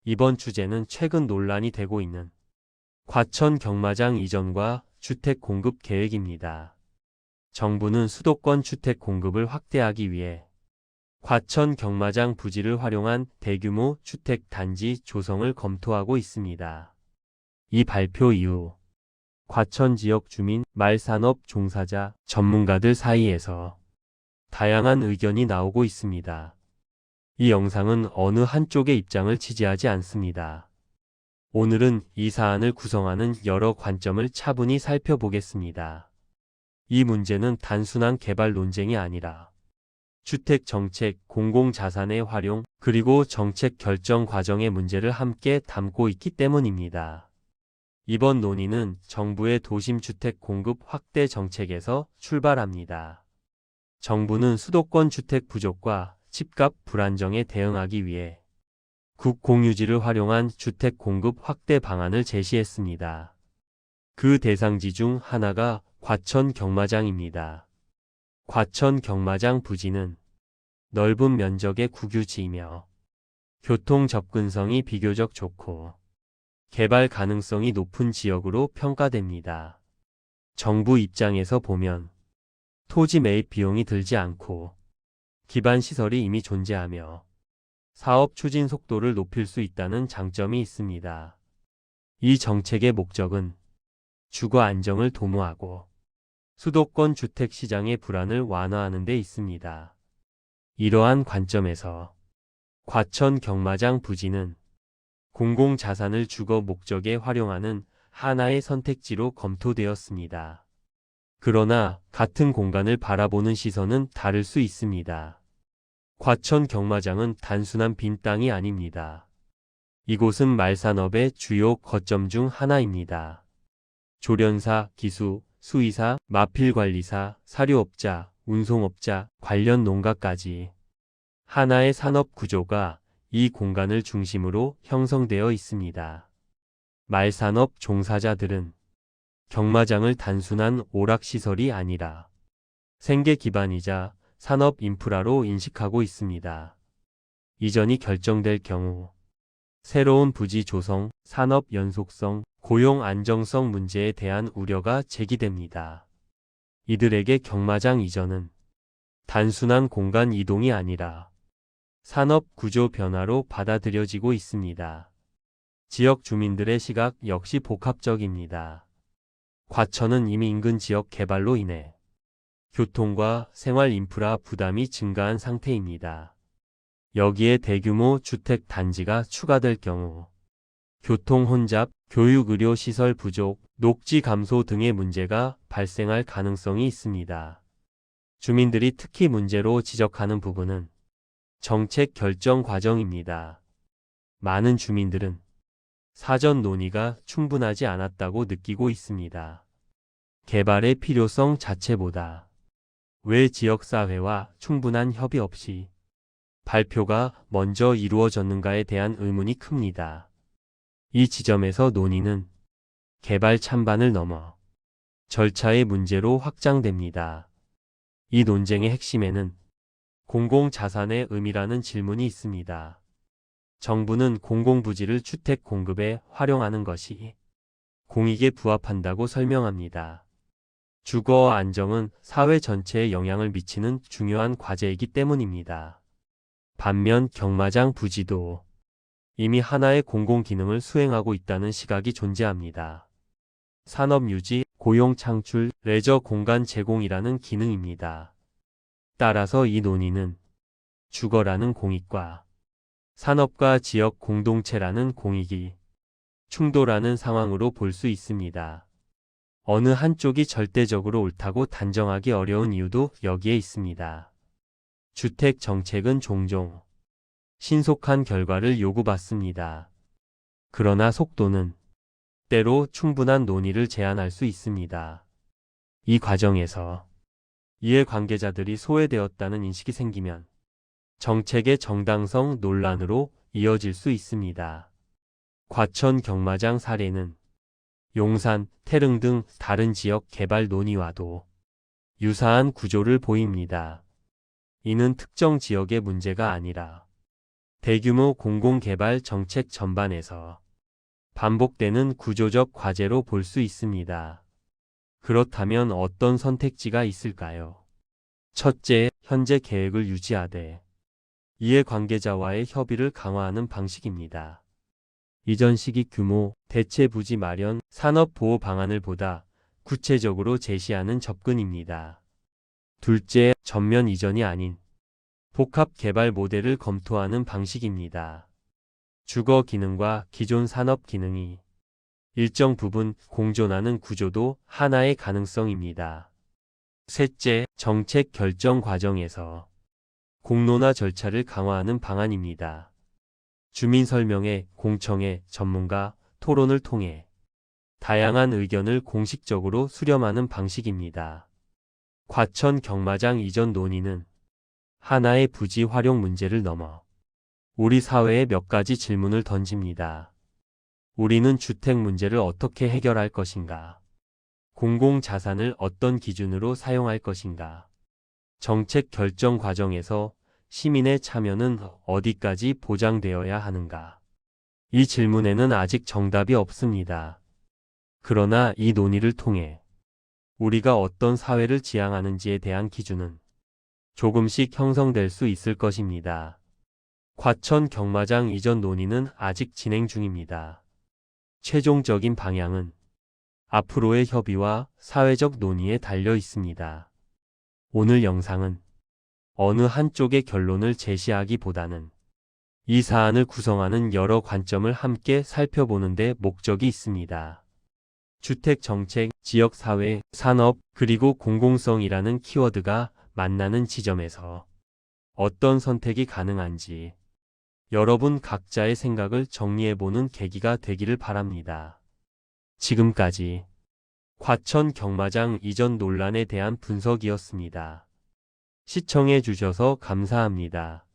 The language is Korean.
이번 주제는 최근 논란이 되고 있는 과천 경마장 이전과 주택 공급 계획입니다. 정부는 수도권 주택 공급을 확대하기 위해 과천 경마장 부지를 활용한 대규모 주택 단지 조성을 검토하고 있습니다. 이 발표 이후 과천 지역 주민, 말산업 종사자, 전문가들 사이에서 다양한 의견이 나오고 있습니다. 이 영상은 어느 한쪽의 입장을 지지하지 않습니다. 오늘은 이 사안을 구성하는 여러 관점을 차분히 살펴보겠습니다. 이 문제는 단순한 개발 논쟁이 아니라 주택 정책, 공공자산의 활용, 그리고 정책 결정 과정의 문제를 함께 담고 있기 때문입니다. 이번 논의는 정부의 도심 주택 공급 확대 정책에서 출발합니다. 정부는 수도권 주택 부족과 집값 불안정에 대응하기 위해 국공유지를 활용한 주택 공급 확대 방안을 제시했습니다. 그 대상지 중 하나가 과천 경마장입니다. 과천 경마장 부지는 넓은 면적의 국유지이며 교통 접근성이 비교적 좋고 개발 가능성이 높은 지역으로 평가됩니다. 정부 입장에서 보면 토지 매입 비용이 들지 않고 기반 시설이 이미 존재하며 사업 추진 속도를 높일 수 있다는 장점이 있습니다. 이 정책의 목적은 주거 안정을 도모하고 수도권 주택 시장의 불안을 완화하는 데 있습니다. 이러한 관점에서 과천 경마장 부지는 공공자산을 주거 목적에 활용하는 하나의 선택지로 검토되었습니다. 그러나 같은 공간을 바라보는 시선은 다를 수 있습니다. 과천 경마장은 단순한 빈 땅이 아닙니다. 이곳은 말산업의 주요 거점 중 하나입니다. 조련사, 기수, 수의사, 마필관리사, 사료업자, 운송업자, 관련 농가까지 하나의 산업 구조가 이 공간을 중심으로 형성되어 있습니다. 말산업 종사자들은 경마장을 단순한 오락시설이 아니라 생계 기반이자 산업 인프라로 인식하고 있습니다. 이전이 결정될 경우 새로운 부지 조성, 산업 연속성, 고용 안정성 문제에 대한 우려가 제기됩니다. 이들에게 경마장 이전은 단순한 공간 이동이 아니라 산업 구조 변화로 받아들여지고 있습니다. 지역 주민들의 시각 역시 복합적입니다. 과천은 이미 인근 지역 개발로 인해 교통과 생활 인프라 부담이 증가한 상태입니다. 여기에 대규모 주택 단지가 추가될 경우 교통 혼잡, 교육 의료 시설 부족, 녹지 감소 등의 문제가 발생할 가능성이 있습니다. 주민들이 특히 문제로 지적하는 부분은 정책 결정 과정입니다. 많은 주민들은 사전 논의가 충분하지 않았다고 느끼고 있습니다. 개발의 필요성 자체보다 왜 지역사회와 충분한 협의 없이 발표가 먼저 이루어졌는가에 대한 의문이 큽니다. 이 지점에서 논의는 개발 찬반을 넘어 절차의 문제로 확장됩니다. 이 논쟁의 핵심에는 공공자산의 의미라는 질문이 있습니다. 정부는 공공부지를 주택 공급에 활용하는 것이 공익에 부합한다고 설명합니다. 주거 안정은 사회 전체에 영향을 미치는 중요한 과제이기 때문입니다. 반면 경마장 부지도 이미 하나의 공공기능을 수행하고 있다는 시각이 존재합니다. 산업 유지, 고용 창출, 레저 공간 제공이라는 기능입니다. 따라서 이 논의는 주거라는 공익과 산업과 지역 공동체라는 공익이 충돌하는 상황으로 볼 수 있습니다. 어느 한쪽이 절대적으로 옳다고 단정하기 어려운 이유도 여기에 있습니다. 주택 정책은 종종 신속한 결과를 요구받습니다. 그러나 속도는 때로 충분한 논의를 제한할 수 있습니다. 이 과정에서 이해관계자들이 소외되었다는 인식이 생기면 정책의 정당성 논란으로 이어질 수 있습니다. 과천 경마장 사례는 용산, 태릉 등 다른 지역 개발 논의와도 유사한 구조를 보입니다. 이는 특정 지역의 문제가 아니라 대규모 공공개발 정책 전반에서 반복되는 구조적 과제로 볼 수 있습니다. 그렇다면 어떤 선택지가 있을까요? 첫째, 현재 계획을 유지하되 이해관계자와의 협의를 강화하는 방식입니다. 이전 시기 규모, 대체 부지 마련, 산업 보호 방안을 보다 구체적으로 제시하는 접근입니다. 둘째, 전면 이전이 아닌 복합 개발 모델을 검토하는 방식입니다. 주거 기능과 기존 산업 기능이 일정 부분 공존하는 구조도 하나의 가능성입니다. 셋째, 정책 결정 과정에서 공론화 절차를 강화하는 방안입니다. 주민 설명회, 공청회, 전문가, 토론을 통해 다양한 의견을 공식적으로 수렴하는 방식입니다. 과천 경마장 이전 논의는 하나의 부지 활용 문제를 넘어 우리 사회에 몇 가지 질문을 던집니다. 우리는 주택 문제를 어떻게 해결할 것인가? 공공자산을 어떤 기준으로 사용할 것인가? 정책 결정 과정에서 시민의 참여는 어디까지 보장되어야 하는가? 이 질문에는 아직 정답이 없습니다. 그러나 이 논의를 통해 우리가 어떤 사회를 지향하는지에 대한 기준은 조금씩 형성될 수 있을 것입니다. 과천 경마장 이전 논의는 아직 진행 중입니다. 최종적인 방향은 앞으로의 협의와 사회적 논의에 달려 있습니다. 오늘 영상은 어느 한쪽의 결론을 제시하기보다는 이 사안을 구성하는 여러 관점을 함께 살펴보는 데 목적이 있습니다. 주택 정책, 지역 사회, 산업, 그리고 공공성이라는 키워드가 만나는 지점에서 어떤 선택이 가능한지 여러분 각자의 생각을 정리해보는 계기가 되기를 바랍니다. 지금까지 과천 경마장 이전 논란에 대한 분석이었습니다. 시청해 주셔서 감사합니다.